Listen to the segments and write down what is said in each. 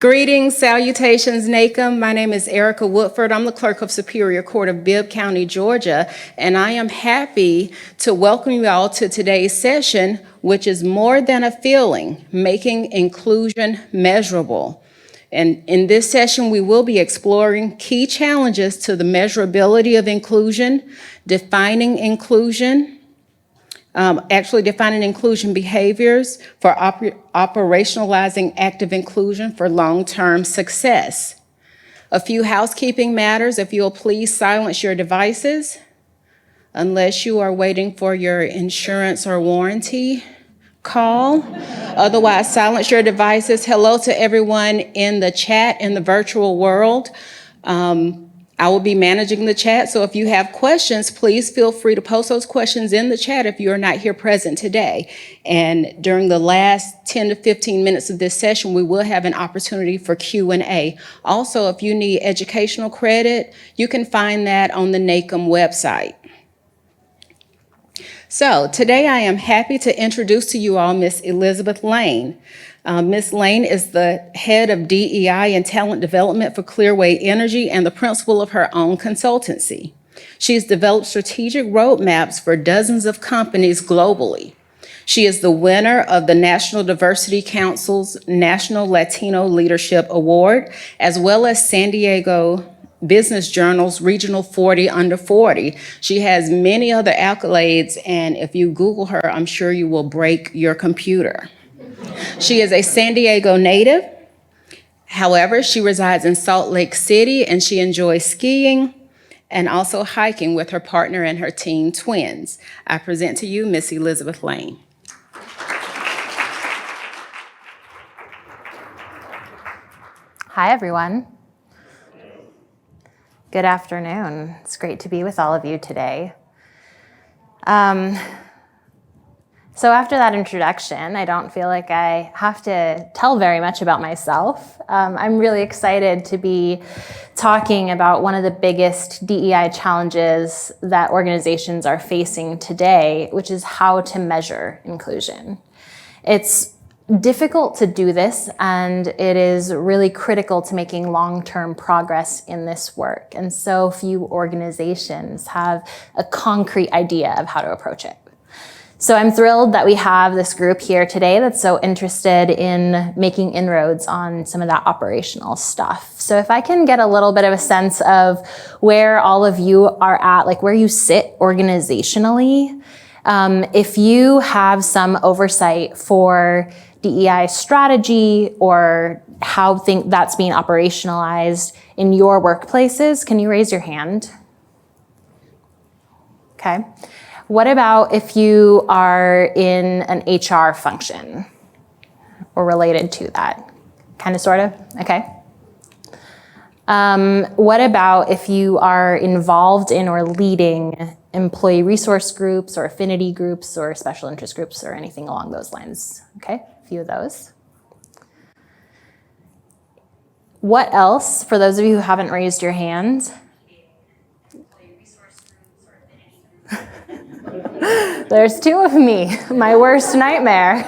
Greetings, salutations, NACM. My name is Erica Woodford. I'm the clerk of Superior Court of Bibb County, Georgia, and I am happy to welcome you all to today's session, which is More Than a Feeling, Making Inclusion Measurable. And in this session, we will be exploring key challenges to the measurability of inclusion, defining inclusion behaviors for operationalizing active inclusion for long-term success. A few housekeeping matters. If you'll please silence your devices unless you are waiting for your insurance or warranty call. Otherwise, silence your devices. Hello to everyone in the chat in the virtual world. I will be managing the chat, so if you have questions, please feel free to post those questions in the chat if you are not here present today. And during the last 10 to 15 minutes of this session, we will have an opportunity for Q&A. Also, if you need educational credit, you can find that on the NACM website. So today I am happy to introduce to you all Ms. Elizabeth Lane. Ms. Lane is the head of DEI and talent development for Clearway Energy and the principal of her own consultancy. She's developed strategic roadmaps for dozens of companies globally. She is the winner of the National Diversity Council's National Latino Leadership Award, as well as San Diego Business Journal's Regional 40 Under 40. She has many other accolades, and if you Google her, I'm sure you will break your computer. She is a San Diego native. However, she resides in Salt Lake City, and she enjoys skiing and also hiking with her partner and her teen twins. I present to you Miss Elizabeth Lane. Hi, everyone. Good afternoon. It's great to be with all of you today. So after that introduction, I don't feel like I have to tell very much about myself. I'm really excited to be talking about one of the biggest DEI challenges that organizations are facing today, which is how to measure inclusion. It's difficult to do this, and it is really critical to making long-term progress in this work. And so few organizations have a concrete idea of how to approach it. So I'm thrilled that we have this group here today that's so interested in making inroads on some of that operational stuff. So if I can get a little bit of a sense of where all of you are at, like where you sit organizationally, if you have some oversight for DEI strategy or how that's being operationalized in your workplaces, can you raise your hand? Okay. What about if you are in an HR function or related to that? Kind of, sort of? Okay. What about if you are involved in or leading employee resource groups or affinity groups or special interest groups or anything along those lines? Okay, a few of those. What else, for those of you who haven't raised your hand? There's two of me, my worst nightmare.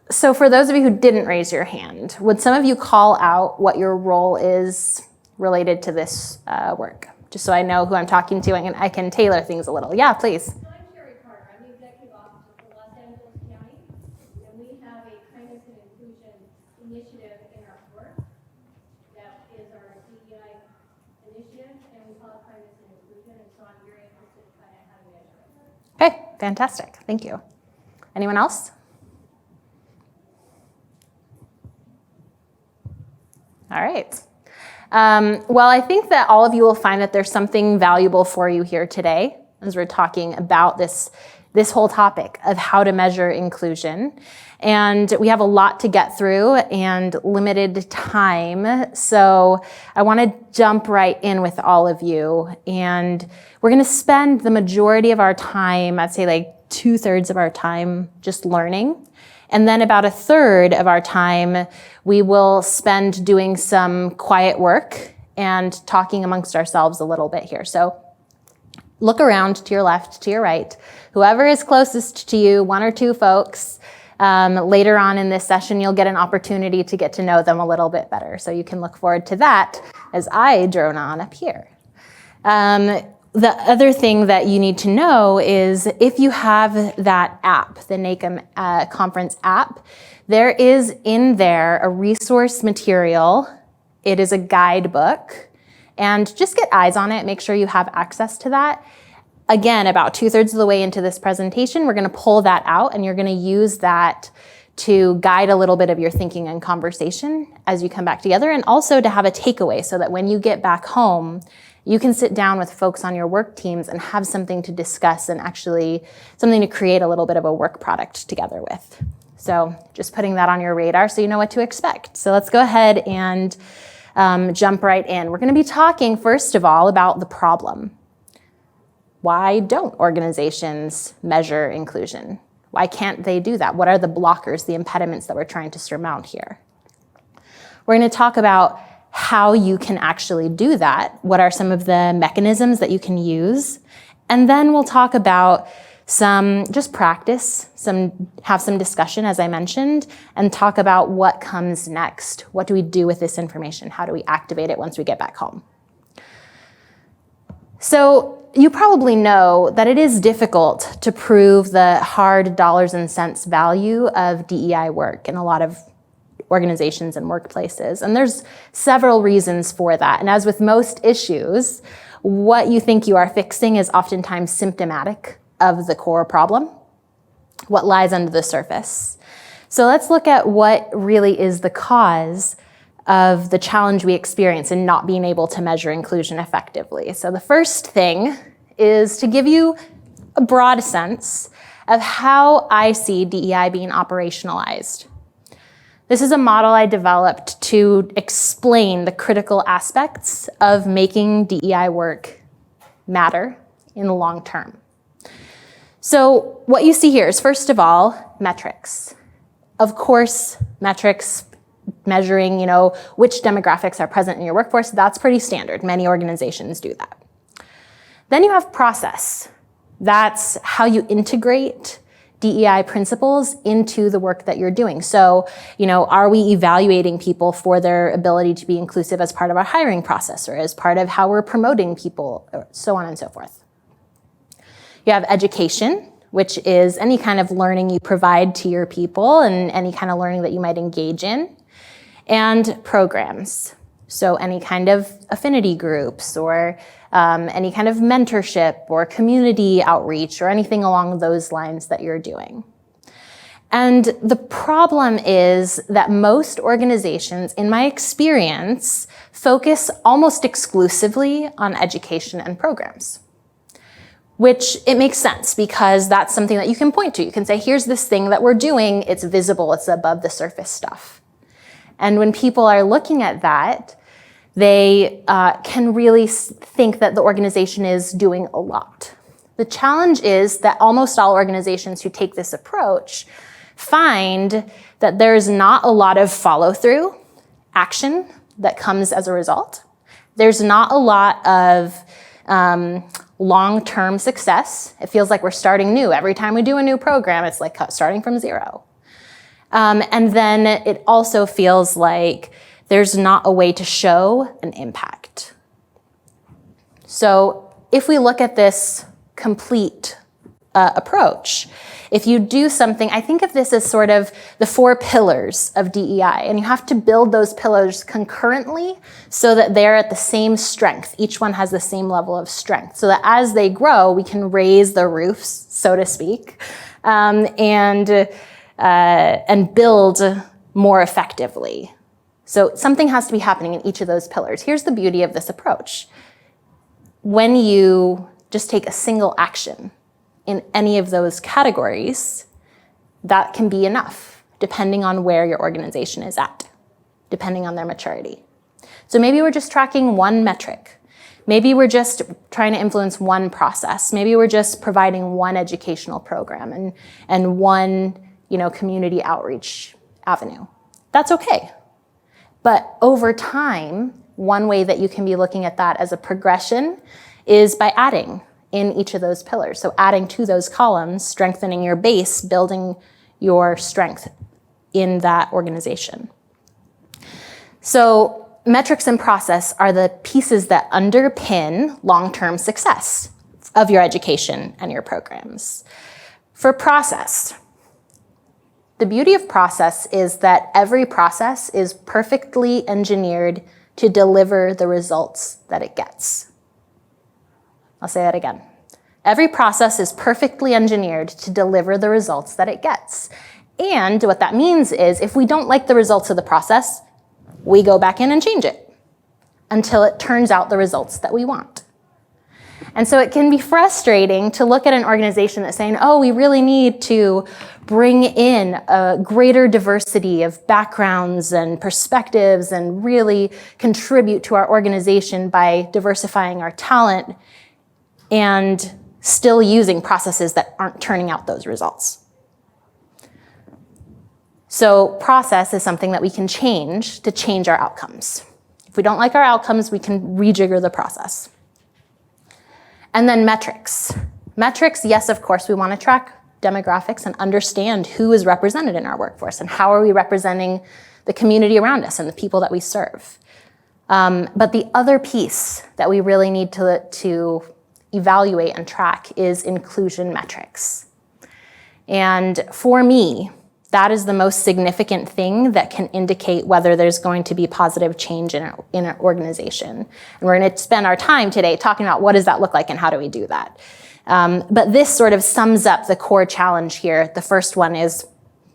So for those of you who didn't raise your hand, would some of you call out what your role is related to this work? Just so I know who I'm talking to and I can tailor things a little. Yeah, please. So I'm Carrie Carter. I'm the executive officer for Los Angeles County, and we have a kindness and inclusion initiative in our work. That is our DEI initiative, and we call it kindness and inclusion, and so I'm very interested in kind of how to measure it. Okay, fantastic. Thank you. Anyone else? All right. Well, I think that all of you will find that there's something valuable for you here today as we're talking about this whole topic of how to measure inclusion. And we have a lot to get through and limited time. So I want to jump right in with all of you. And we're going to spend the majority of our time, I'd say like 2/3 of our time, just learning. And then about 1/3 of our time, we will spend doing some quiet work and talking amongst ourselves a little bit here. So look around to your left, to your right. Whoever is closest to you, one or two folks, Later on in this session, you'll get an opportunity to get to know them a little bit better. So you can look forward to that as I drone on up here. The other thing that you need to know is if you have that app, the NACM conference app, there is in there a resource material. It is a guidebook, and just get eyes on it. Make sure you have access to that. Again, about 2/3 of the way into this presentation, we're going to pull that out, and you're going to use that to guide a little bit of your thinking and conversation as you come back together, and also to have a takeaway so that when you get back home, you can sit down with folks on your work teams and have something to discuss and actually something to create a little bit of a work product together with. So just putting that on your radar so you know what to expect. So let's go ahead and jump right in. We're going to be talking, first of all, about the problem. Why don't organizations measure inclusion? Why can't they do that? What are the blockers, the impediments that we're trying to surmount here? We're going to talk about how you can actually do that. What are some of the mechanisms that you can use? And then we'll talk about some just practice, have some discussion, as I mentioned, and talk about what comes next. What do we do with this information? How do we activate it once we get back home? So you probably know that it is difficult to prove the hard dollars and cents value of DEI work in a lot of organizations and workplaces. And there's several reasons for that. And as with most issues, what you think you are fixing is oftentimes symptomatic of the core problem, what lies under the surface. So let's look at what really is the cause of the challenge we experience in not being able to measure inclusion effectively. So the first thing is to give you a broad sense of how I see DEI being operationalized. This is a model I developed to explain the critical aspects of making DEI work matter in the long term. So what you see here is, first of all, metrics. Of course, metrics measuring, which demographics are present in your workforce, that's pretty standard. Many organizations do that. Then you have process. That's how you integrate DEI principles into the work that you're doing. So, are we evaluating people for their ability to be inclusive as part of our hiring process or as part of how we're promoting people, or so on and so forth. You have education, which is any kind of learning you provide to your people and any kind of learning that you might engage in. And programs. So any kind of affinity groups or any kind of mentorship or community outreach or anything along those lines that you're doing. And the problem is that most organizations, in my experience, focus almost exclusively on education and programs. Which it makes sense because that's something that you can point to. You can say, here's this thing that we're doing, it's visible, it's above the surface stuff. And when people are looking at that, they can really think that the organization is doing a lot. The challenge is that almost all organizations who take this approach find that there's not a lot of follow-through action that comes as a result. There's not a lot of long-term success. It feels like we're starting new. Every time we do a new program, it's like starting from zero. And then it also feels like there's not a way to show an impact. So if we look at this complete approach, if you do something, I think of this as sort of the 4 pillars of DEI, and you have to build those pillars concurrently so that they're at the same strength. Each one has the same level of strength, so that as they grow, we can raise the roofs, so to speak, and build more effectively. So something has to be happening in each of those pillars. Here's the beauty of this approach. When you just take a single action in any of those categories, that can be enough, depending on where your organization is at, depending on their maturity. So maybe we're just tracking one metric. Maybe we're just trying to influence one process. Maybe we're just providing one educational program and one, community outreach avenue. That's okay. But over time, one way that you can be looking at that as a progression is by adding in each of those pillars. So adding to those columns, strengthening your base, building, your strength in that organization. So metrics and process are the pieces that underpin long-term success of your education and your programs. For process, the beauty of process is that every process is perfectly engineered to deliver the results that it gets. I'll say that again. Every process is perfectly engineered to deliver the results that it gets. And what that means is if we don't like the results of the process, we go back in and change it until it turns out the results that we want. And so it can be frustrating to look at an organization that's saying, oh, we really need to bring in a greater diversity of backgrounds and perspectives and really contribute to our organization by diversifying our talent, and still using processes that aren't turning out those results. So process is something that we can change to change our outcomes. If we don't like our outcomes, we can rejigger the process. And then metrics. Metrics, yes, of course, we want to track demographics and understand who is represented in our workforce and how are we representing the community around us and the people that we serve. But the other piece that we really need to evaluate and track is inclusion metrics. And for me, that is the most significant thing that can indicate whether there's going to be positive change in an organization. And we're going to spend our time today talking about what does that look like and how do we do that. But this sort of sums up the core challenge here. The first one is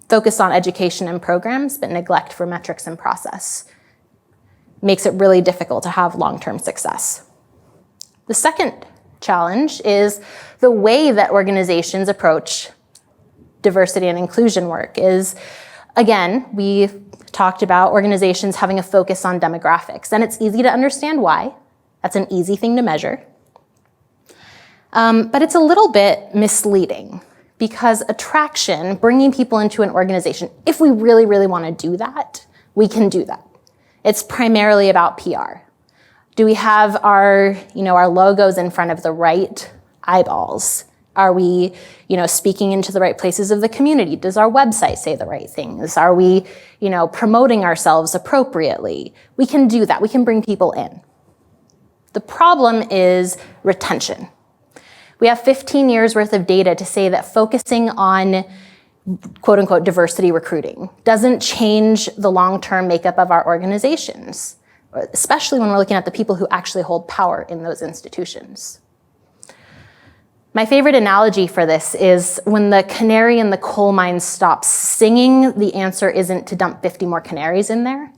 focus on education and programs, but neglect for metrics and process. Makes it really difficult to have long-term success. The second challenge is the way that organizations approach diversity and inclusion work is, again, we talked about organizations having a focus on demographics, and it's easy to understand why. That's an easy thing to measure. But it's a little bit misleading because attraction, bringing people into an organization, if we really, really want to do that, we can do that. It's primarily about PR. Do we have our logos in front of the right eyeballs? Are we, speaking into the right places of the community? Does our website say the right things? Are we, promoting ourselves appropriately? We can do that. We can bring people in. The problem is retention. We have 15 years worth of data to say that focusing on quote unquote diversity recruiting doesn't change the long-term makeup of our organizations, especially when we're looking at the people who actually hold power in those institutions. My favorite analogy for this is when the canary in the coal mine stops singing, the answer isn't to dump 50 more canaries in there.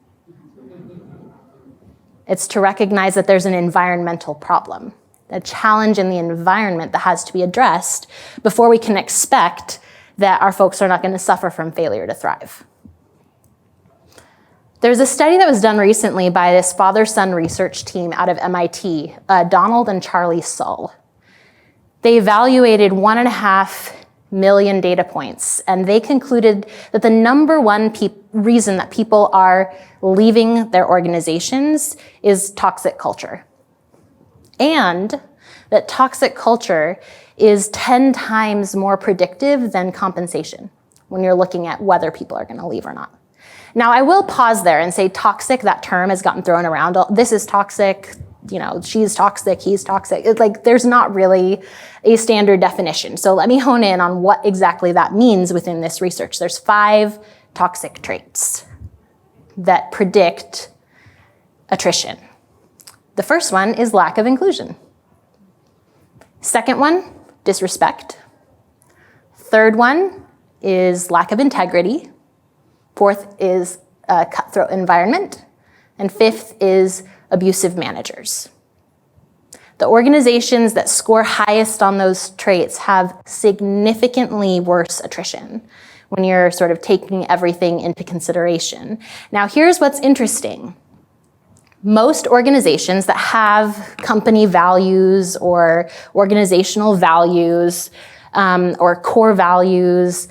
It's to recognize that there's an environmental problem, a challenge in the environment that has to be addressed before we can expect that our folks are not going to suffer from failure to thrive. There's a study that was done recently by this father-son research team out of MIT, Donald and Charlie Sull. They evaluated 1.5 million data points, and they concluded that the number one reason that people are leaving their organizations is toxic culture. And that toxic culture is 10 times more predictive than compensation when you're looking at whether people are going to leave or not. Now, I will pause there and say toxic, that term has gotten thrown around. This is toxic, she's toxic, he's toxic. It's like there's not really a standard definition. So let me hone in on what exactly that means within this research. There's 5 toxic traits that predict attrition. The first one is lack of inclusion. Second one, disrespect. Third one is lack of integrity. Fourth is a cutthroat environment. And fifth is abusive managers. The organizations that score highest on those traits have significantly worse attrition when you're sort of taking everything into consideration. Now, here's what's interesting. Most organizations that have company values or organizational values or core values,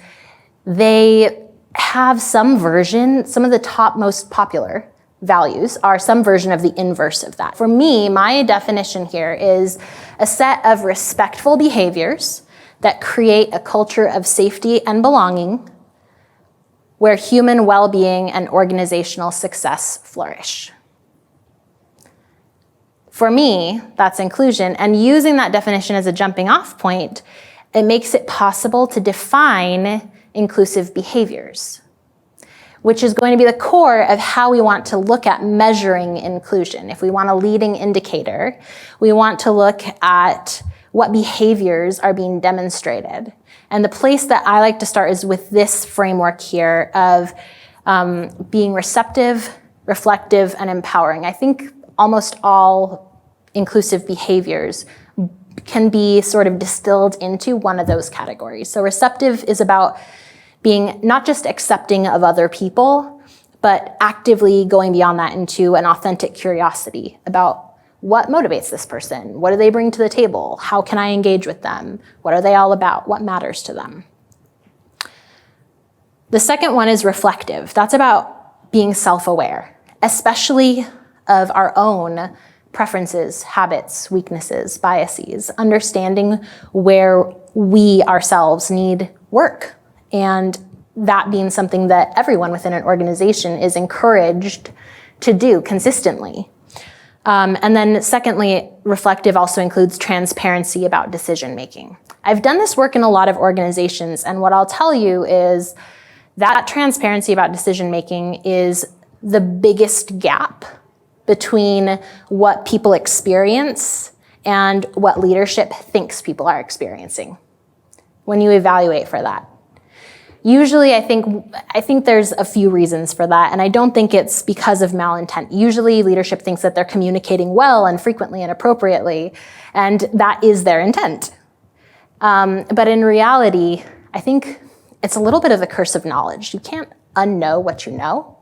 they have some version, some of the top most popular values are some version of the inverse of that. For me, my definition here is a set of respectful behaviors that create a culture of safety and belonging where human well-being and organizational success flourish. For me, that's inclusion, and using that definition as a jumping off point, it makes it possible to define inclusive behaviors, which is going to be the core of how we want to look at measuring inclusion. If we want a leading indicator, we want to look at what behaviors are being demonstrated. And the place that I like to start is with this framework here of being receptive, reflective, and empowering. I think almost all inclusive behaviors can be sort of distilled into one of those categories. So receptive is about being not just accepting of other people, but actively going beyond that into an authentic curiosity about what motivates this person? What do they bring to the table? How can I engage with them? What are they all about? What matters to them? The second one is reflective. That's about being self-aware, especially of our own preferences, habits, weaknesses, biases, understanding where we ourselves need work, and that being something that everyone within an organization is encouraged to do consistently. And then secondly, reflective also includes transparency about decision making. I've done this work in a lot of organizations, and what I'll tell you is that transparency about decision making is the biggest gap between what people experience and what leadership thinks people are experiencing when you evaluate for that. Usually, I think there's a few reasons for that, and I don't think it's because of malintent. Usually, leadership thinks that they're communicating well and frequently and appropriately, and that is their intent. But in reality, I think it's a little bit of the curse of knowledge. You can't unknow what you know.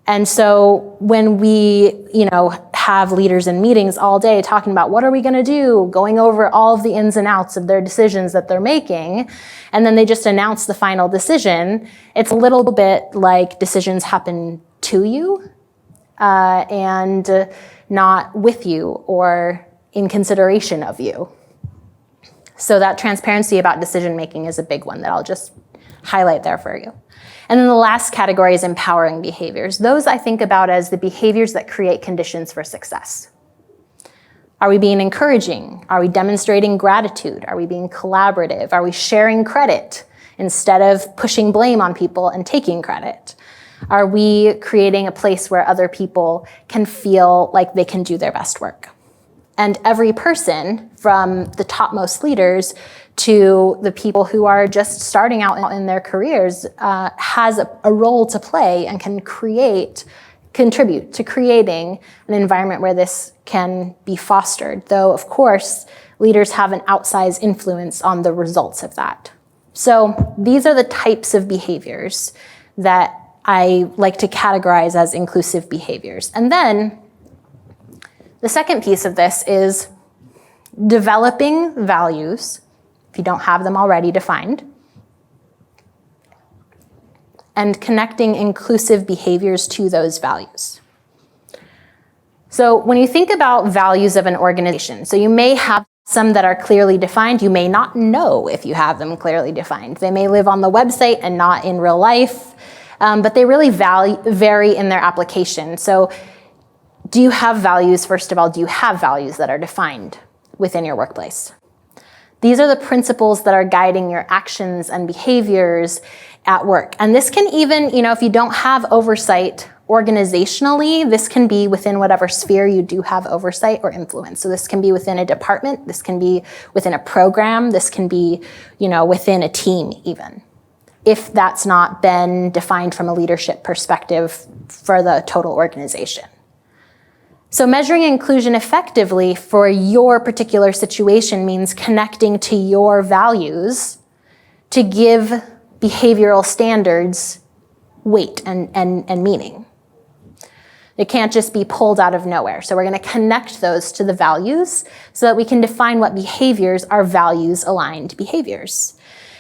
And so when we, have leaders in meetings all day talking about what are we going to do, going over all of the ins and outs of their decisions that they're making, and then they just announce the final decision, it's a little bit like decisions happen to you and not with you or in consideration of you. So that transparency about decision making is a big one that I'll just highlight there for you. And then the last category is empowering behaviors. Those I think about as the behaviors that create conditions for success. Are we being encouraging? Are we demonstrating gratitude? Are we being collaborative? Are we sharing credit instead of pushing blame on people and taking credit? Are we creating a place where other people can feel like they can do their best work? And every person, from the topmost leaders to the people who are just starting out in their careers, has a role to play and can contribute to creating an environment where this can be fostered. Though, of course, leaders have an outsized influence on the results of that. So these are the types of behaviors that I like to categorize as inclusive behaviors. And then the second piece of this is developing values, if you don't have them already defined, and connecting inclusive behaviors to those values. So when you think about values of an organization, so you may have some that are clearly defined. You may not know if you have them clearly defined. They may live on the website and not in real life, but they really vary in their application. So do you have values? First of all, do you have values that are defined within your workplace? These are the principles that are guiding your actions and behaviors at work. And this can even, if you don't have oversight organizationally, this can be within whatever sphere you do have oversight or influence. So this can be within a department, this can be within a program, this can be, within a team even, if that's not been defined from a leadership perspective for the total organization. So measuring inclusion effectively for your particular situation means connecting to your values to give behavioral standards weight and meaning. It can't just be pulled out of nowhere. So we're going to connect those to the values so that we can define what behaviors are values-aligned behaviors.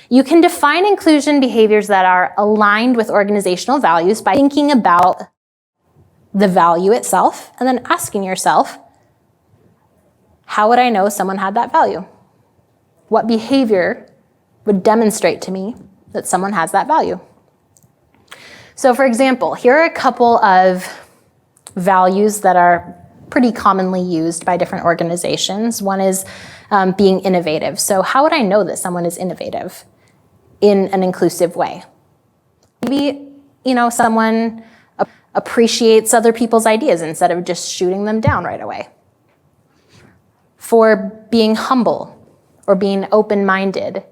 You can define inclusion behaviors that are aligned with organizational values by thinking about the value itself and then asking yourself, how would I know someone had that value? What behavior would demonstrate to me that someone has that value? So for example, here are a couple of values that are pretty commonly used by different organizations. One is being innovative. So how would I know that someone is innovative in an inclusive way? Maybe, someone appreciates other people's ideas instead of just shooting them down right away. For being humble or being open-minded,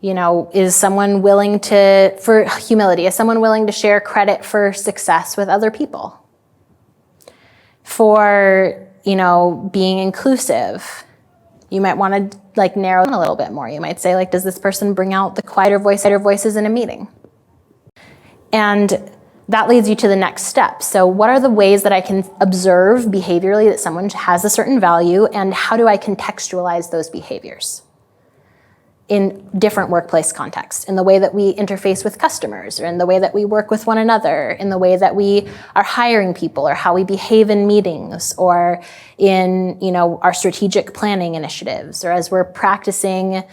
is someone willing to, for humility, is someone willing to share credit for success with other people? For, being inclusive, you might want to narrow in a little bit more. You might say, does this person bring out the quieter voices in a meeting? And that leads you to the next step. So what are the ways that I can observe behaviorally that someone has a certain value, and how do I contextualize those behaviors in different workplace contexts, in the way that we interface with customers, or in the way that we work with one another, in the way that we are hiring people, or how we behave in meetings, or in our strategic planning initiatives, or as we're practicing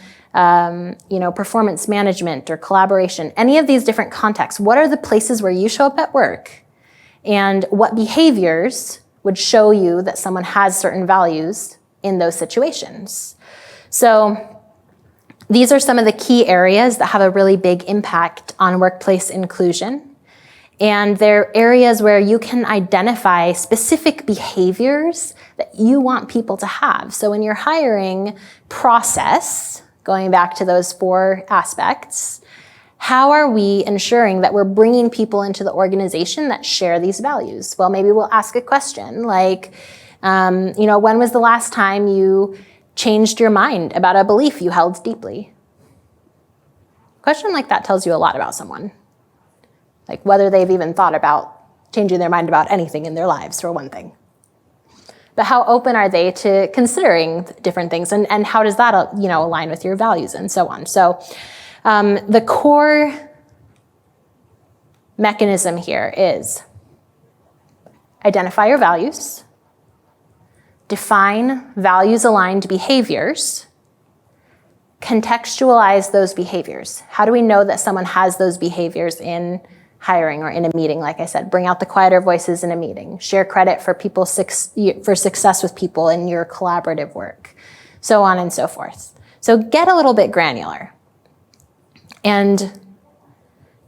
performance management or collaboration, any of these different contexts. What are the places where you show up at work? And what behaviors would show you that someone has certain values in those situations? So these are some of the key areas that have a really big impact on workplace inclusion. And they're areas where you can identify specific behaviors that you want people to have. So in your hiring process, going back to those 4 aspects, how are we ensuring that we're bringing people into the organization that share these values? Well, maybe we'll ask a question like, when was the last time you changed your mind about a belief you held deeply? A question like that tells you a lot about someone. Like whether they've even thought about changing their mind about anything in their lives, for one thing. But how open are they to considering different things, and how does that align with your values and so on? So the core mechanism here is identify your values, define values-aligned behaviors, contextualize those behaviors. How do we know that someone has those behaviors in hiring or in a meeting? Like I said, bring out the quieter voices in a meeting, share credit for for success with people in your collaborative work, so on and so forth. So get a little bit granular. And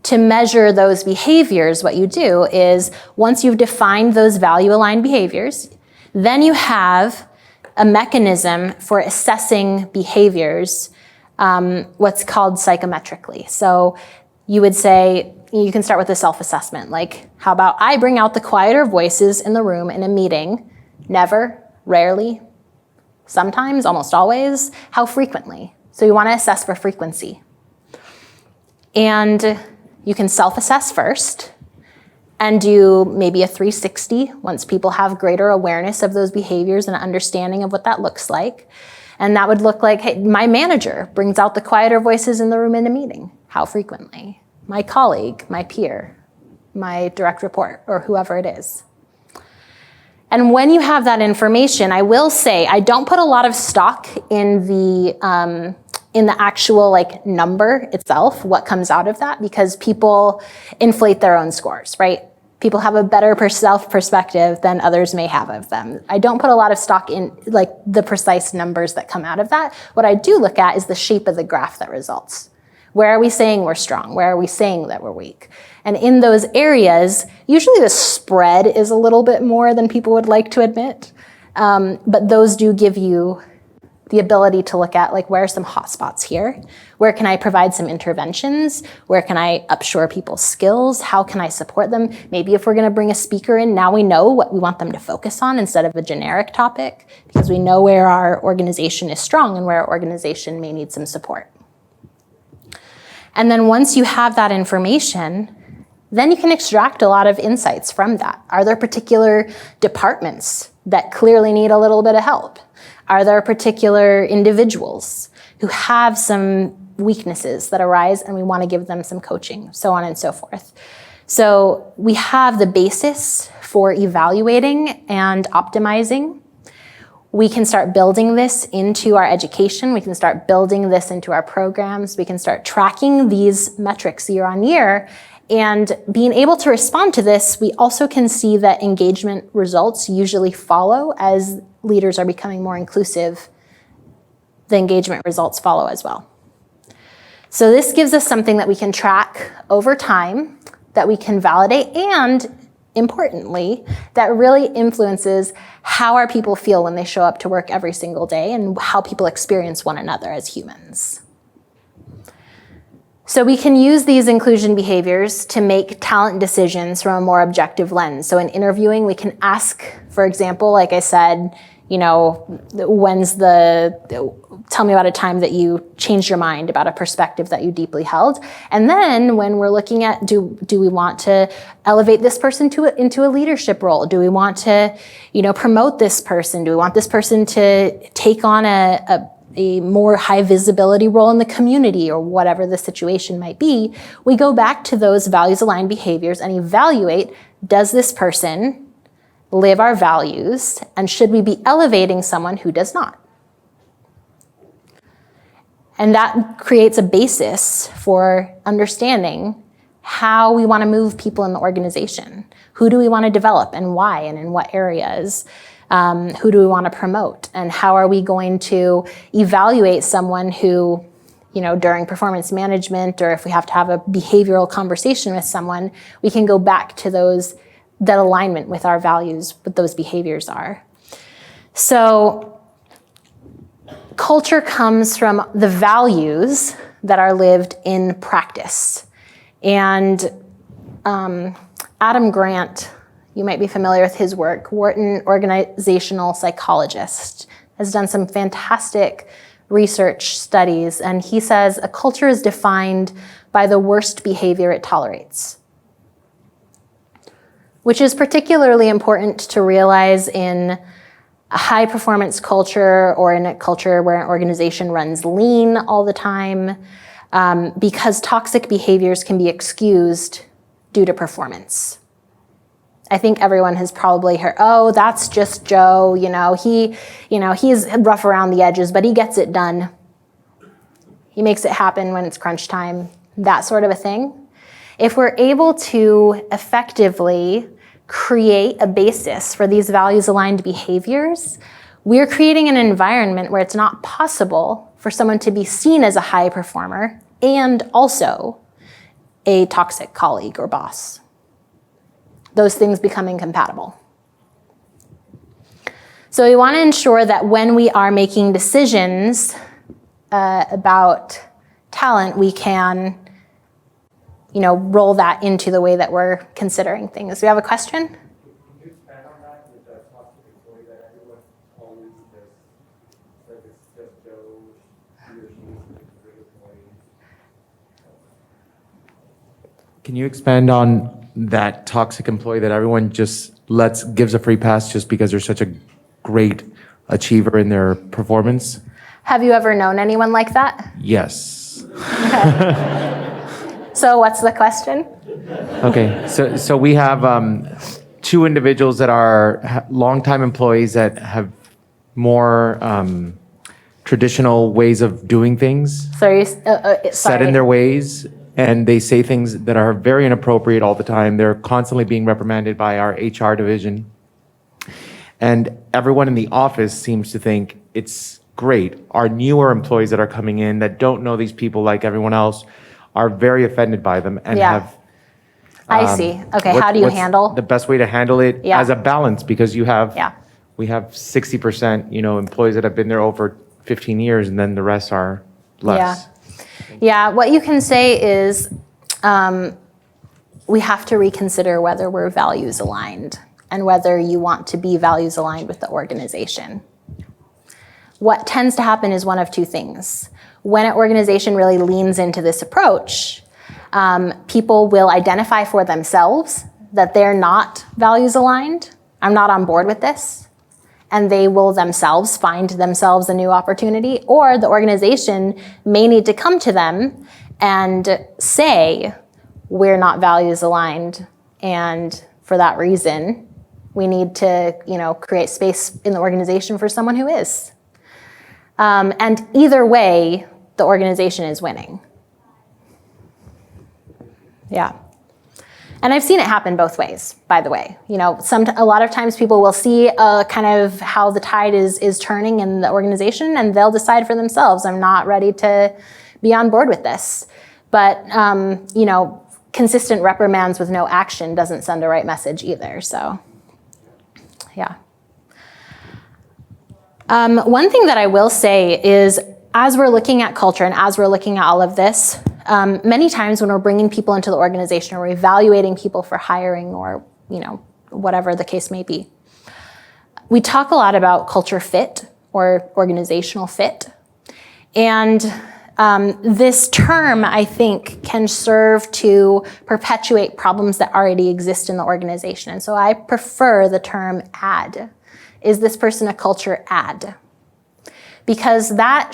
to measure those behaviors, what you do is once you've defined those value-aligned behaviors, then you have a mechanism for assessing behaviors, what's called psychometrically. So you would say, you can start with a self-assessment, like how about I bring out the quieter voices in the room in a meeting? Never, rarely, sometimes, almost always. How frequently? So you want to assess for frequency. And you can self-assess first and do maybe a 360 once people have greater awareness of those behaviors and understanding of what that looks like. And that would look like, hey, my manager brings out the quieter voices in the room in a meeting. How frequently? My colleague, my peer, my direct report, or whoever it is. And when you have that information, I will say, I don't put a lot of stock in the actual number itself, what comes out of that, because people inflate their own scores, right? People have a better self-perspective than others may have of them. I don't put a lot of stock in the precise numbers that come out of that. What I do look at is the shape of the graph that results. Where are we saying we're strong? Where are we saying that we're weak? And in those areas, usually the spread is a little bit more than people would like to admit. But those do give you the ability to look at where are some hot spots here? Where can I provide some interventions? Where can I upshore people's skills? How can I support them? Maybe if we're gonna bring a speaker in, now we know what we want them to focus on instead of a generic topic, because we know where our organization is strong and where our organization may need some support. And then once you have that information, then you can extract a lot of insights from that. Are there particular departments that clearly need a little bit of help? Are there particular individuals who have some weaknesses that arise and we want to give them some coaching, so on and so forth? So we have the basis for evaluating and optimizing. we can start building this into our education. We can start building this into our programs. We can start tracking these metrics year on year. And being able to respond to this, we also can see that engagement results usually follow as leaders are becoming more inclusive. The engagement results follow as well. So this gives us something that we can track over time, that we can validate, and importantly, that really influences how our people feel when they show up to work every single day and how people experience one another as humans. So we can use these inclusion behaviors to make talent decisions from a more objective lens. So in interviewing, we can ask, for example, like I said, tell me about a time that you changed your mind about a perspective that you deeply held. And then when we're looking at, do we want to elevate this person into a leadership role? Do we want to, promote this person? Do we want this person to take on a more high visibility role in the community, or whatever the situation might be? We go back to those values aligned behaviors and evaluate, does this person live our values, and should we be elevating someone who does not? And that creates a basis for understanding how we want to move people in the organization. Who do we want to develop and why, and in what areas? Who do we want to promote? And how are we going to evaluate someone who, during performance management, or if we have to have a behavioral conversation with someone, we can go back to that alignment with our values, what those behaviors are. So culture comes from the values that are lived in practice. And Adam Grant, you might be familiar with his work, Wharton organizational psychologist, has done some fantastic research studies. And he says a culture is defined by the worst behavior it tolerates, which is particularly important to realize in a high performance culture, or in a culture where an organization runs lean all the time, because toxic behaviors can be excused due to performance. I think everyone has probably heard, oh, that's just Joe, he's rough around the edges, but he gets it done. He makes it happen when it's crunch time, that sort of a thing. If we're able to effectively create a basis for these values-aligned behaviors, we're creating an environment where it's not possible for someone to be seen as a high performer and also a toxic colleague or boss. Those things become incompatible. So we want to ensure that when we are making decisions about talent, we can roll that into the way that we're considering things. Do you have a question? Can you expand on that with the toxic employee that everyone always does? Like it's just Joe, he or she is a great employee. Can you expand on that toxic employee that everyone just gives a free pass just because they're such a great achiever in their performance? Have you ever known anyone like that? Yes. Okay. So what's the question? Okay, so we have two individuals that are longtime employees that have more traditional ways of doing things, set in their ways, and they say things that are very inappropriate all the time. They're constantly being reprimanded by our HR division. And everyone in the office seems to think it's great. Our newer employees that are coming in that don't know these people like everyone else are very offended by them and have... I see. Okay, how do you handle? The best way to handle it as a balance, because we have 60%, employees that have been there over 15 years, and then the rest are less. Yeah, what you can say is we have to reconsider whether we're values aligned and whether you want to be values aligned with the organization. What tends to happen is one of two things. When an organization really leans into this approach, people will identify for themselves that they're not values aligned. I'm not on board with this. And they will themselves find themselves a new opportunity, or the organization may need to come to them and say, we're not values aligned, and for that reason, We need to, create space in the organization for someone who is. And either way, the organization is winning. Yeah. And I've seen it happen both ways, by the way. A lot of times people will see kind of how the tide is turning in the organization, and they'll decide for themselves, I'm not ready to be on board with this. But, consistent reprimands with no action doesn't send a right message either. So, yeah. One thing that I will say is, as we're looking at culture and as we're looking at all of this, many times when we're bringing people into the organization or we're evaluating people for hiring or, whatever the case may be, we talk a lot about culture fit or organizational fit. And this term, I think, can serve to perpetuate problems that already exist in the organization. And so I prefer the term ad. Is this person a culture ad? Because that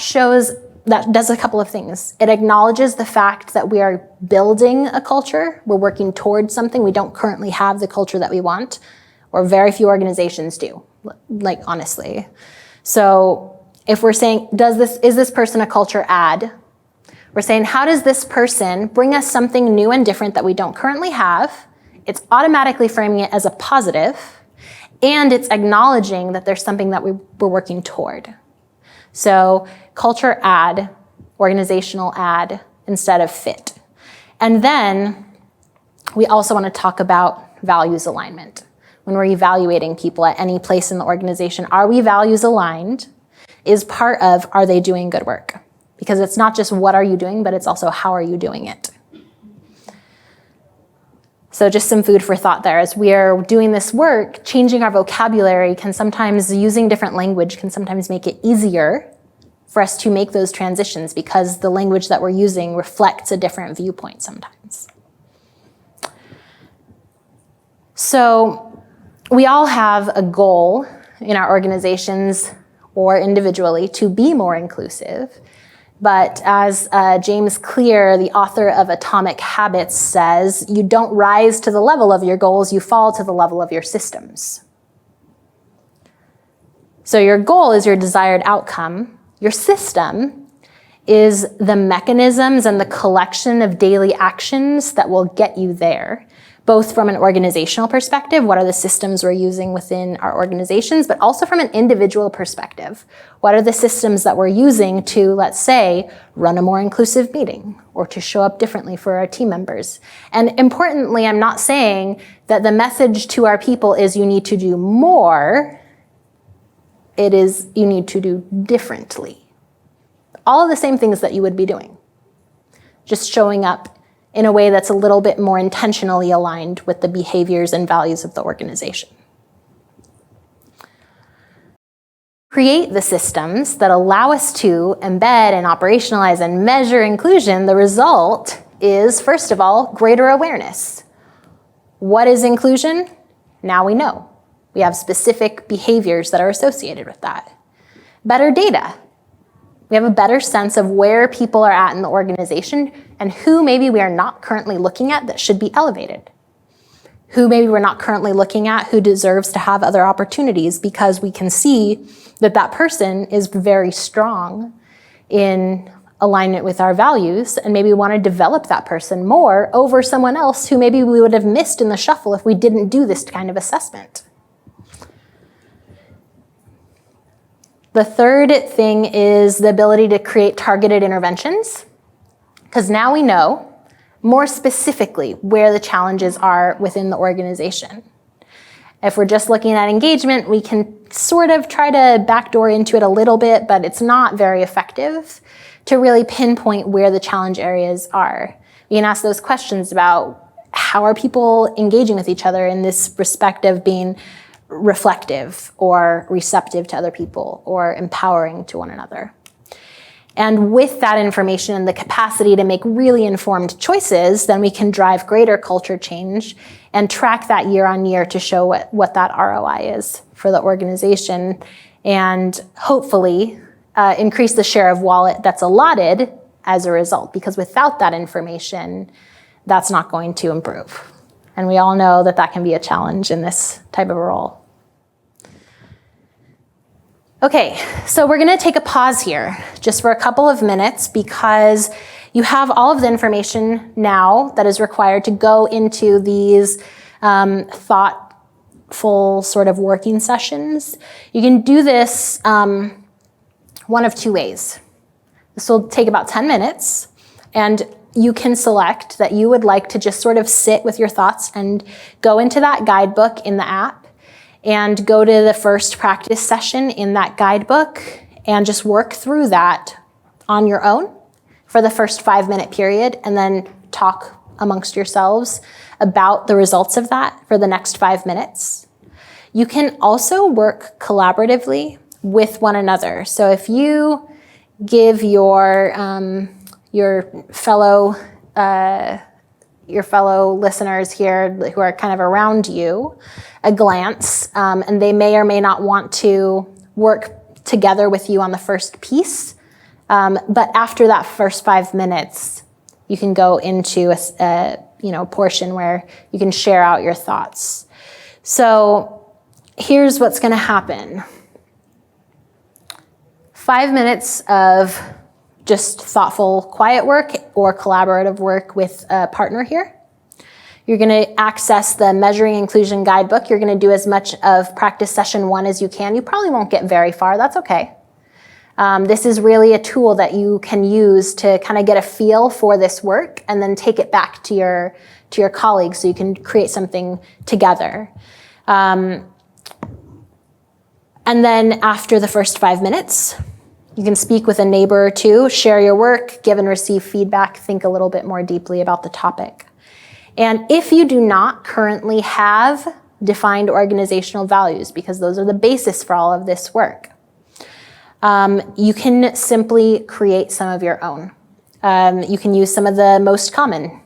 does a couple of things. It acknowledges the fact that we are building a culture. We're working towards something. We don't currently have the culture that we want, or very few organizations do, honestly. So if we're saying, is this person a culture ad? We're saying, how does this person bring us something new and different that we don't currently have? It's automatically framing it as a positive, and it's acknowledging that there's something that we're working toward. So culture ad, organizational ad, instead of fit. And then we also want to talk about values alignment. When we're evaluating people at any place in the organization, are we values aligned? Is part of, are they doing good work? Because it's not just what are you doing, but it's also how are you doing it? So just some food for thought there. As we are doing this work, changing our vocabulary can sometimes, using different language can sometimes make it easier for us to make those transitions because the language that we're using reflects a different viewpoint sometimes. So we all have a goal in our organizations or individually to be more inclusive. But as James Clear, the author of Atomic Habits, says, you don't rise to the level of your goals, you fall to the level of your systems. So your goal is your desired outcome. Your system is the mechanisms and the collection of daily actions that will get you there, both from an organizational perspective, what are the systems we're using within our organizations, but also from an individual perspective. What are the systems that we're using to, let's say, run a more inclusive meeting or to show up differently for our team members? And importantly, I'm not saying that the message to our people is you need to do more. It is you need to do differently. All of the same things that you would be doing. Just showing up in a way that's a little bit more intentionally aligned with the behaviors and values of the organization. Create the systems that allow us to embed and operationalize and measure inclusion. The result is, first of all, greater awareness. What is inclusion? Now we know. We have specific behaviors that are associated with that. Better data. We have a better sense of where people are at in the organization and who maybe we are not currently looking at that should be elevated. Who maybe we're not currently looking at who deserves to have other opportunities because we can see that that person is very strong in alignment with our values and maybe we want to develop that person more over someone else who maybe we would have missed in the shuffle if we didn't do this kind of assessment. The third thing is the ability to create targeted interventions, because now we know more specifically where the challenges are within the organization. If we're just looking at engagement, we can sort of try to backdoor into it a little bit, but it's not very effective to really pinpoint where the challenge areas are. We can ask those questions about how are people engaging with each other in this respect of being reflective or receptive to other people or empowering to one another. And with that information and the capacity to make really informed choices, then we can drive greater culture change and track that year on year to show what that ROI is for the organization and hopefully increase the share of wallet that's allotted as a result, because without that information, that's not going to improve. And we all know that that can be a challenge in this type of a role. Okay, so we're gonna take a pause here just for a couple of minutes because you have all of the information now that is required to go into these thoughtful sort of working sessions. You can do this one of two ways. This will take about 10 minutes, and you can select that you would like to just sort of sit with your thoughts and go into that guidebook in the app and go to the first practice session in that guidebook and just work through that on your own for the first 5-minute period, and then talk amongst yourselves about the results of that for the next 5 minutes. You can also work collaboratively with one another. So if you give your fellow listeners here who are kind of around you a glance, and they may or may not want to work together with you on the first piece. But after that first 5 minutes, you can go into a portion where you can share out your thoughts. So here's what's going to happen. 5 minutes of just thoughtful, quiet work or collaborative work with a partner here. You're going to access the Measuring Inclusion Guidebook. You're going to do as much of practice session 1 as you can. You probably won't get very far. That's okay. This is really a tool that you can use to kind of get a feel for this work and then take it back to your colleagues so you can create something together. And then after the first 5 minutes, you can speak with a neighbor or two, share your work, give and receive feedback, think a little bit more deeply about the topic. And if you do not currently have defined organizational values, because those are the basis for all of this work, you can simply create some of your own. You can use some of the most common,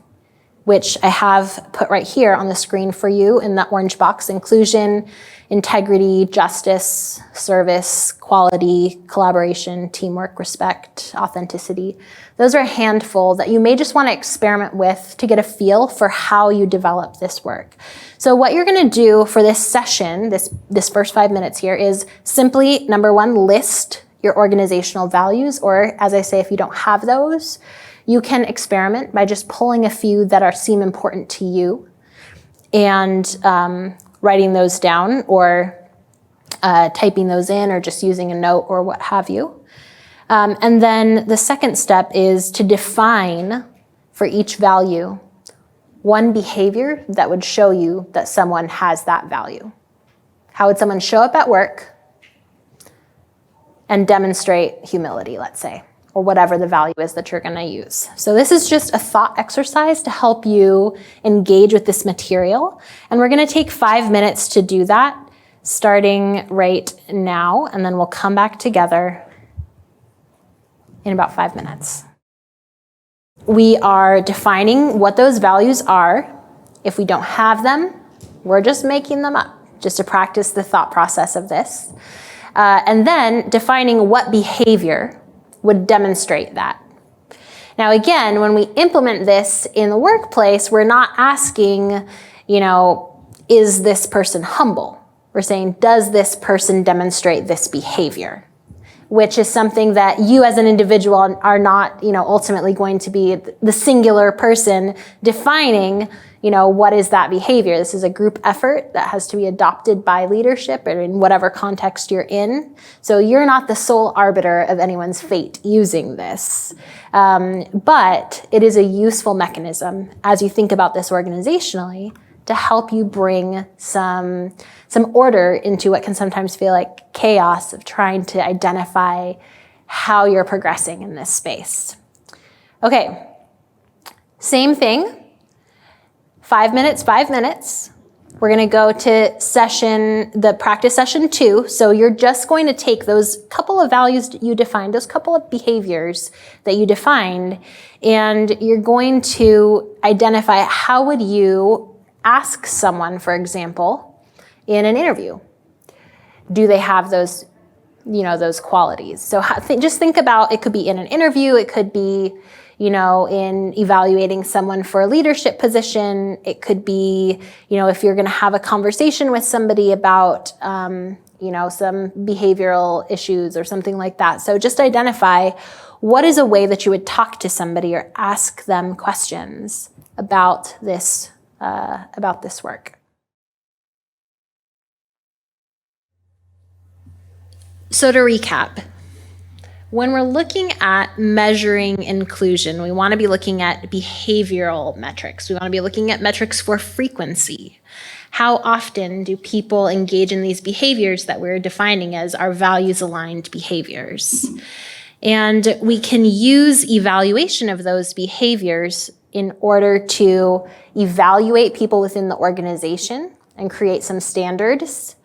which I have put right here on the screen for you in that orange box: inclusion, integrity, justice, service, quality, collaboration, teamwork, respect, authenticity. Those are a handful that you may just want to experiment with to get a feel for how you develop this work. So what you're going to do for this session, this first 5 minutes here, is simply, number one, list your organizational values, or as I say, if you don't have those, you can experiment by just pulling a few that seem important to you and writing those down, or typing those in, or just using a note or what have you. And then the second step is to define for each value one behavior that would show you that someone has that value. How would someone show up at work and demonstrate humility, let's say, or whatever the value is that you're going to use. So this is just a thought exercise to help you engage with this material. And we're going to take 5 minutes to do that, starting right now, and then we'll come back together in about 5 minutes. We are defining what those values are. If we don't have them, we're just making them up, just to practice the thought process of this. And then defining what behavior would demonstrate that. Now, again, when we implement this in the workplace, we're not asking, is this person humble? We're saying, does this person demonstrate this behavior? Which is something that you as an individual are not, ultimately going to be the singular person defining, what is that behavior. This is a group effort that has to be adopted by leadership or in whatever context you're in. So you're not the sole arbiter of anyone's fate using this. But it is a useful mechanism as you think about this organizationally to help you bring some order into what can sometimes feel like chaos of trying to identify how you're progressing in this space. Okay, same thing. 5 minutes, 5 minutes. We're going to go to the practice session 2. So you're just going to take those couple of values that you defined, those couple of behaviors that you defined, and you're going to identify how would you ask someone, for example, in an interview. Do they have those, those qualities? So just think about, it could be in an interview, it could be, in evaluating someone for a leadership position. It could be, if you're going to have a conversation with somebody about, some behavioral issues or something like that. So just identify what is a way that you would talk to somebody or ask them questions about this work. So to recap, when we're looking at measuring inclusion, we want to be looking at behavioral metrics. We want to be looking at metrics for frequency. How often do people engage in these behaviors that we're defining as our values-aligned behaviors? And we can use evaluation of those behaviors in order to evaluate people within the organization and create some standards,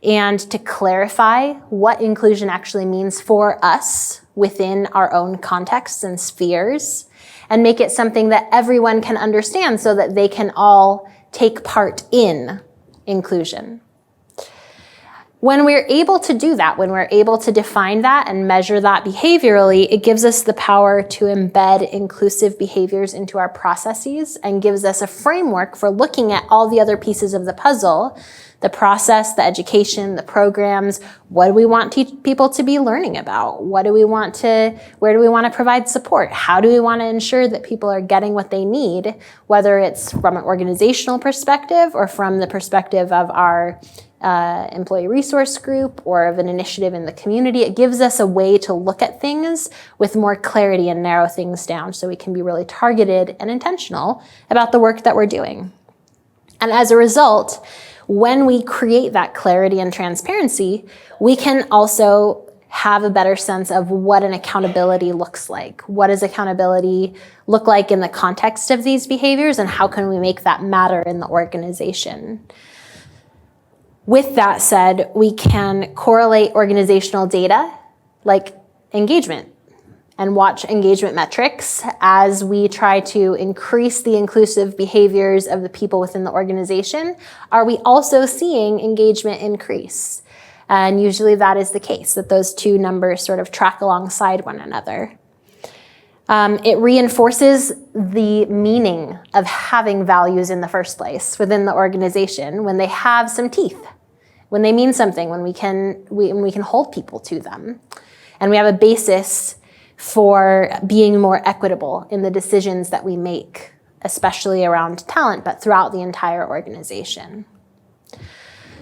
and to clarify what inclusion actually means for us within our own contexts and spheres, and make it something that everyone can understand so that they can all take part in inclusion. When we're able to do that, when we're able to define that and measure that behaviorally, it gives us the power to embed inclusive behaviors into our processes and gives us a framework for looking at all the other pieces of the puzzle, the process, the education, the programs. What do we want people to be learning about? where do we want to provide support? How do we want to ensure that people are getting what they need, whether it's from an organizational perspective or from the perspective of our employee resource group or of an initiative in the community. It gives us a way to look at things with more clarity and narrow things down so we can be really targeted and intentional about the work that we're doing. And as a result, when we create that clarity and transparency, we can also have a better sense of what an accountability looks like. What does accountability look like in the context of these behaviors, and how can we make that matter in the organization? With that said, we can correlate organizational data like engagement and watch engagement metrics as we try to increase the inclusive behaviors of the people within the organization. Are we also seeing engagement increase? And usually that is the case, that those two numbers sort of track alongside one another. It reinforces the meaning of having values in the first place within the organization when they have some teeth, when they mean something, when we can hold people to them. And we have a basis for being more equitable in the decisions that we make, especially around talent, but throughout the entire organization.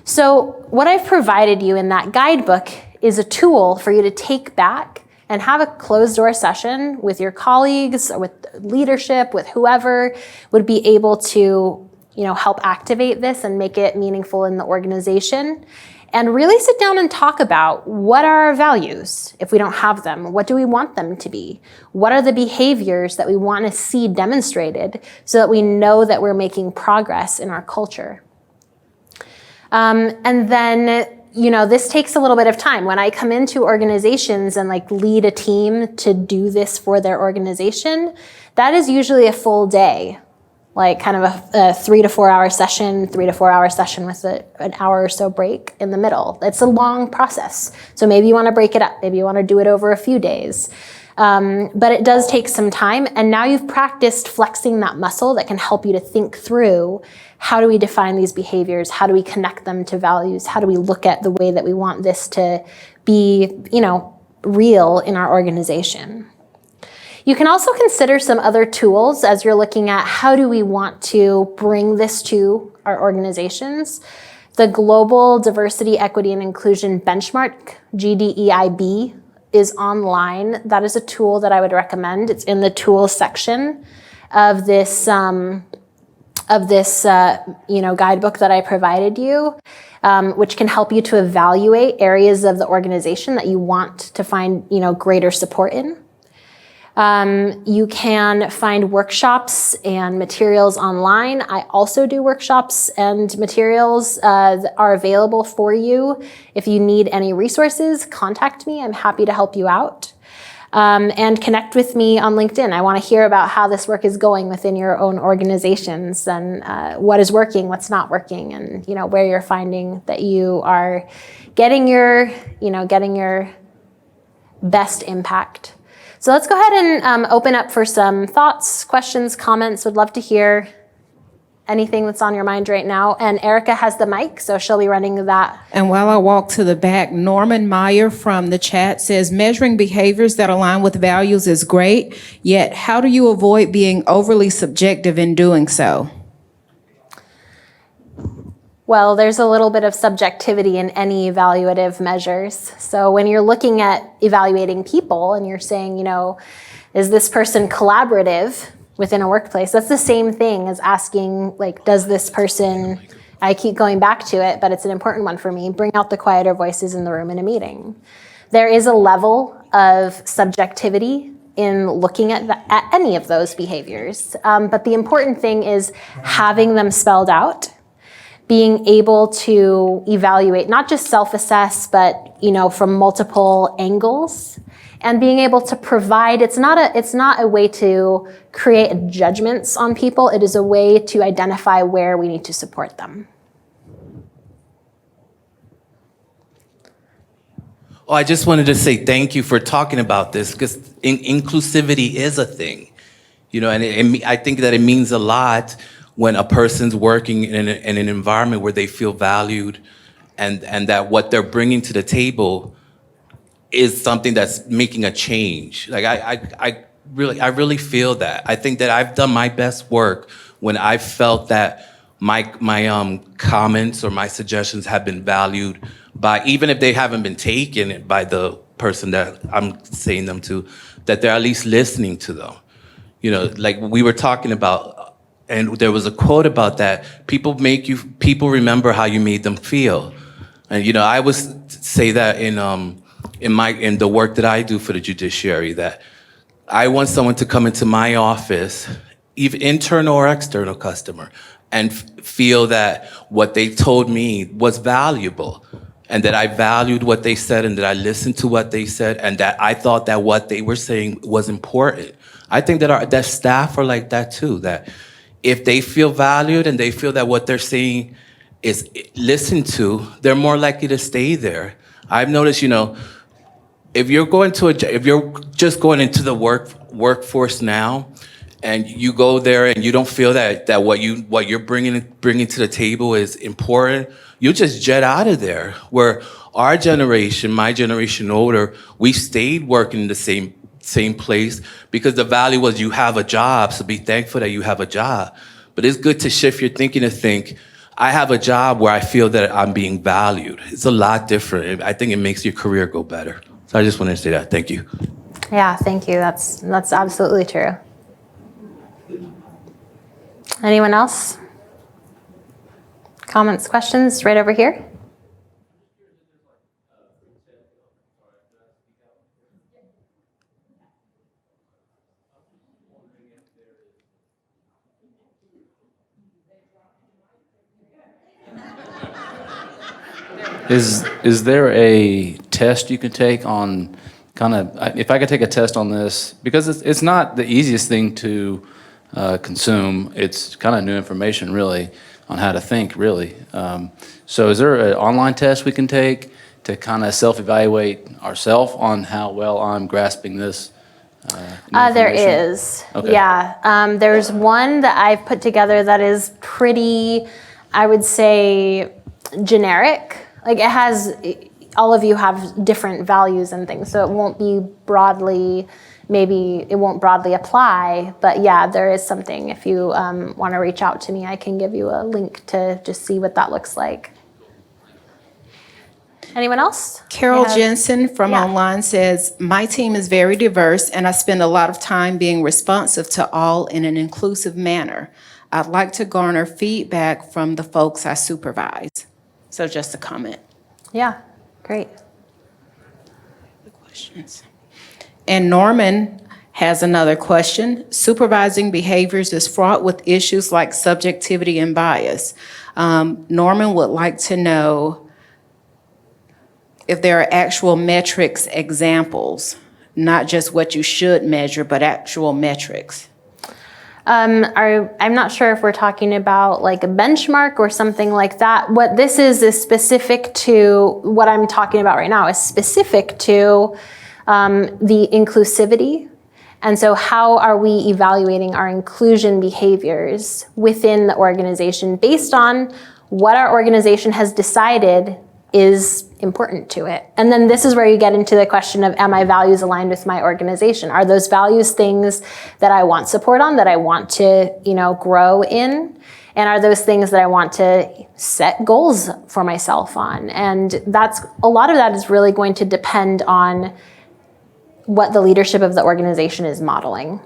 So what I've provided you in that guidebook is a tool for you to take back and have a closed door session with your colleagues or with leadership, with whoever would be able to help activate this and make it meaningful in the organization. And really sit down and talk about what are our values if we don't have them? What do we want them to be? What are the behaviors that we want to see demonstrated so that we know that we're making progress in our culture? And then, this takes a little bit of time. When I come into organizations and lead a team to do this for their organization, that is usually a full day. Kind of a 3 to 4 hour session, with an hour or so break in the middle. It's a long process. So maybe you want to break it up. Maybe you want to do it over a few days. But it does take some time. And now you've practiced flexing that muscle that can help you to think through, how do we define these behaviors? How do we connect them to values? How do we look at the way that we want this to be, real in our organization? You can also consider some other tools as you're looking at how do we want to bring this to our organizations. The Global Diversity, Equity, and Inclusion Benchmark, GDEIB, is online. That is a tool that I would recommend. It's in the tools section of this guidebook that I provided you, which can help you to evaluate areas of the organization that you want to find, greater support in. You can find workshops and materials online. I also do workshops and materials that are available for you. If you need any resources, contact me. I'm happy to help you out. And connect with me on LinkedIn. I want to hear about how this work is going within your own organizations and what is working, what's not working, and where you're finding that you are getting your best impact. So let's go ahead and open up for some thoughts, questions, comments. Would love to hear anything that's on your mind right now. And Erica has the mic, so she'll be running that. And while I walk to the back, Norman Meyer from the chat says, measuring behaviors that align with values is great, yet how do you avoid being overly subjective in doing so? Well, there's a little bit of subjectivity in any evaluative measures. So when you're looking at evaluating people and you're saying, is this person collaborative within a workplace? That's the same thing as asking, does this person, I keep going back to it, but it's an important one for me, bring out the quieter voices in the room in a meeting. There is a level of subjectivity in looking at any of those behaviors. But the important thing is having them spelled out, being able to evaluate, not just self-assess, but from multiple angles, and being able to provide. It's not a way to create judgments on people. It is a way to identify where we need to support them. Oh, I just wanted to say thank you for talking about this, because inclusivity is a thing, and I think that it means a lot when a person's working in an environment where they feel valued, and that what they're bringing to the table is something that's making a change. I really feel that. I think that I've done my best work when I felt that my comments or my suggestions have been valued by, even if they haven't been taken by the person that I'm saying them to, that they're at least listening to them. Like we were talking about, and there was a quote about that, people remember how you made them feel. And I would say that in the work that I do for the judiciary, that I want someone to come into my office, even internal or external customer, and feel that what they told me was valuable, and that I valued what they said, and that I listened to what they said, and that I thought that what they were saying was important. I think that that staff are like that too, that if they feel valued and they feel that what they're saying is listened to, they're more likely to stay there. I've noticed, if you're just going into the workforce now, and you go there and you don't feel that what you're bringing to the table is important, you just jet out of there. Where our generation, my generation older, we stayed working in the same place because the value was you have a job, so be thankful that you have a job. But it's good to shift your thinking to think, I have a job where I feel that I'm being valued. It's a lot different. I think it makes your career go better. So I just wanted to say that. Thank you. Yeah, thank you. That's absolutely true. Anyone else? Comments, questions, right over here? Is there a test you can take on if I could take a test on this, because it's not the easiest thing to consume. It's kind of new information, really, on how to think, really. So is there an online test we can take to kind of self-evaluate ourselves on how well I'm grasping this new There information? is. Okay. Yeah. There's one that I've put together that is pretty, I would say, generic. Like it has, all of you have different values and things, so it won't be broadly, maybe it won't broadly apply, but yeah, there is something. If you want to reach out to me, I can give you a link to just see what that looks like. Anyone else? Carol Yeah. Jensen from Yeah. online says, my team is very diverse and I spend a lot of time being responsive to all in an inclusive manner. I'd like to garner feedback from the folks I supervise. So just a comment. Yeah, great. Questions. And Norman has another question. Supervising behaviors is fraught with issues like subjectivity and bias. Norman would like to know if there are actual metrics examples, not just what you should measure, but actual metrics. I'm not sure if we're talking about like a benchmark or something like that. What this is specific to, what I'm talking about right now is specific to the inclusivity And so how are we evaluating our inclusion behaviors within the organization based on what our organization has decided is important to it? And then this is where you get into the question of, am my values aligned with my organization? Are those values things that I want support on, that I want to, grow in? And are those things that I want to set goals for myself on? And a lot of that is really going to depend on what the leadership of the organization is modeling.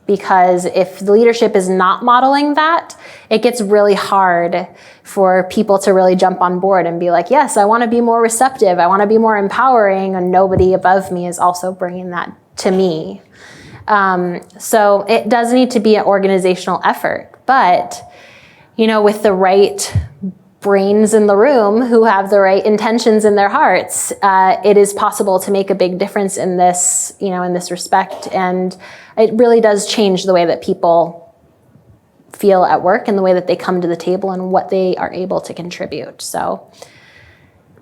Because if the leadership is not modeling that, it gets really hard for people to really jump on board and be like, yes, I want to be more receptive, I want to be more empowering, and nobody above me is also bringing that to me. So it does need to be an organizational effort, but with the right brains in the room who have the right intentions in their hearts, it is possible to make a big difference in this, in this respect. And it really does change the way that people feel at work and the way that they come to the table and what they are able to contribute. So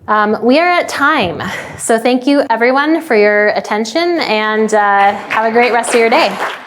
we are at time. So thank you everyone for your attention, and have a great rest of your day.